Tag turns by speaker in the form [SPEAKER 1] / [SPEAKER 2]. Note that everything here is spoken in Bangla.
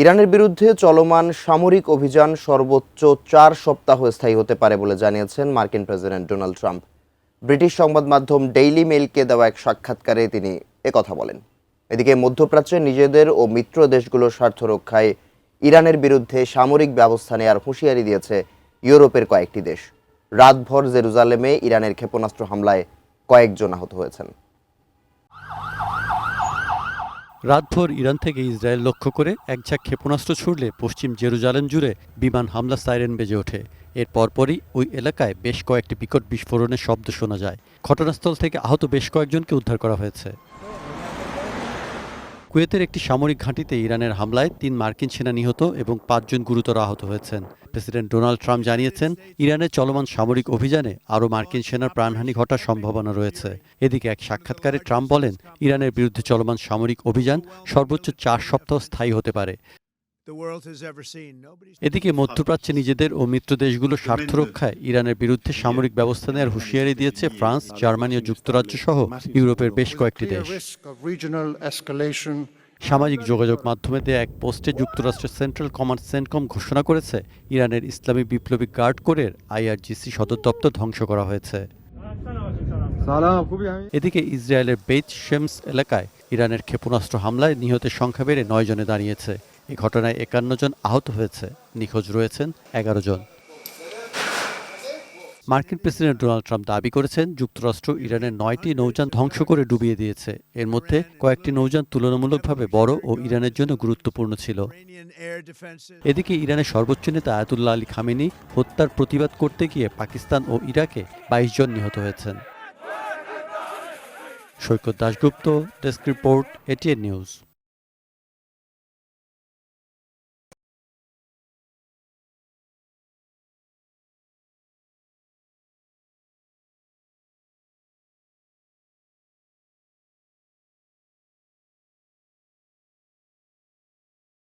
[SPEAKER 1] ইরানের বিরুদ্ধে চলমান সামরিক অভিযান সর্বোচ্চ ৪ সপ্তাহ স্থায়ী হতে পারে বলে জানিয়েছেন মার্কিন প্রেসিডেন্ট ডোনাল্ড ট্রাম্প। ব্রিটিশ সংবাদ মাধ্যম ডেইলি মেইলকে দেওয়া এক সাক্ষাৎকারে তিনি একথা বলেন। এদিকে মধ্যপ্রাচ্যে নিজেদের ও মিত্র দেশগুলোর স্বার্থ রক্ষায় ইরানের বিরুদ্ধে সামরিক ব্যবস্থা নেওয়ার হুঁশিয়ারি দিয়েছে ইউরোপের কয়েকটি দেশ। রাতভর জেরুজালেমে ইরানের ক্ষেপণাস্ত্র হামলায় কয়েকজন আহত হয়েছেন।
[SPEAKER 2] রাতভর ইরান থেকে ইসরায়েল লক্ষ্য করে একঝাঁক ক্ষেপণাস্ত্র ছুড়লে পশ্চিম জেরুজালেম জুড়ে বিমান হামলা সাইরেন বেজে ওঠে। এর পরপরই ওই এলাকায় বেশ কয়েকটি বিকট বিস্ফোরণের শব্দ শোনা যায়। ঘটনাস্থল থেকে আহত বেশ কয়েকজনকে উদ্ধার করা হয়েছে। কুয়েতের একটি সামরিক ঘাঁটিতে ইরানের হামলায় ৩ মার্কিন সেনা নিহত এবং ৫ জন গুরুতর আহত হয়েছেন। প্রেসিডেন্ট ডোনাল্ড ট্রাম্প জানিয়েছেন, ইরানের চলমান সামরিক অভিযানে আরও মার্কিন সেনার প্রাণহানি ঘটার সম্ভাবনা রয়েছে। এদিকে এক সাক্ষাৎকারে ট্রাম্প বলেন, ইরানের বিরুদ্ধে চলমান সামরিক অভিযান সর্বোচ্চ ৪ সপ্তাহ স্থায়ী হতে পারে। এদিকে মধ্যপ্রাচ্যে নিজেদের ও মিত্র দেশগুলোর স্বার্থ রক্ষায় ইরানের বিরুদ্ধে সামরিক ব্যবস্থা নেওয়ার হুঁশিয়ারি দিয়েছে ফ্রান্স, জার্মানি ও যুক্তরাজ্য সহ ইউরোপের বেশ কয়েকটি দেশ। সামাজিক যোগাযোগ মাধ্যমে দেয়া এক পোস্টে যুক্তরাষ্ট্রের সেন্ট্রাল কমান্ড সেন্টকম ঘোষণা করেছে, ইরানের ইসলামী বিপ্লবী গার্ড কোরের IRGC সদর দপ্তর ধ্বংস করা হয়েছে। এদিকে ইসরায়েলের বেইত শেমস এলাকায় ইরানের ক্ষেপণাস্ত্র হামলায় নিহতের সংখ্যা বেড়ে ৯ জনে দাঁড়িয়েছে। এই ঘটনায় ৫১ জন আহত হয়েছে, নিখোঁজ রয়েছেন ১১ জন। মার্কিন প্রেসিডেন্ট ডোনাল্ড ট্রাম্প দাবি করেছেন, যুক্তরাষ্ট্র ইরানের ৯টি নৌযান ধ্বংস করে ডুবিয়ে দিয়েছে। এর মধ্যে কয়েকটি নৌযান তুলনামূলকভাবে বড় ও ইরানের জন্য গুরুত্বপূর্ণ ছিল। এদিকে ইরানের সর্বোচ্চ নেতা আয়াতুল্লাহ আলী খামেনি হত্যার প্রতিবাদ করতে গিয়ে পাকিস্তান ও ইরাকে ২২ জন নিহত হয়েছেন। Saikat Dasgupta, desk report, ATN news.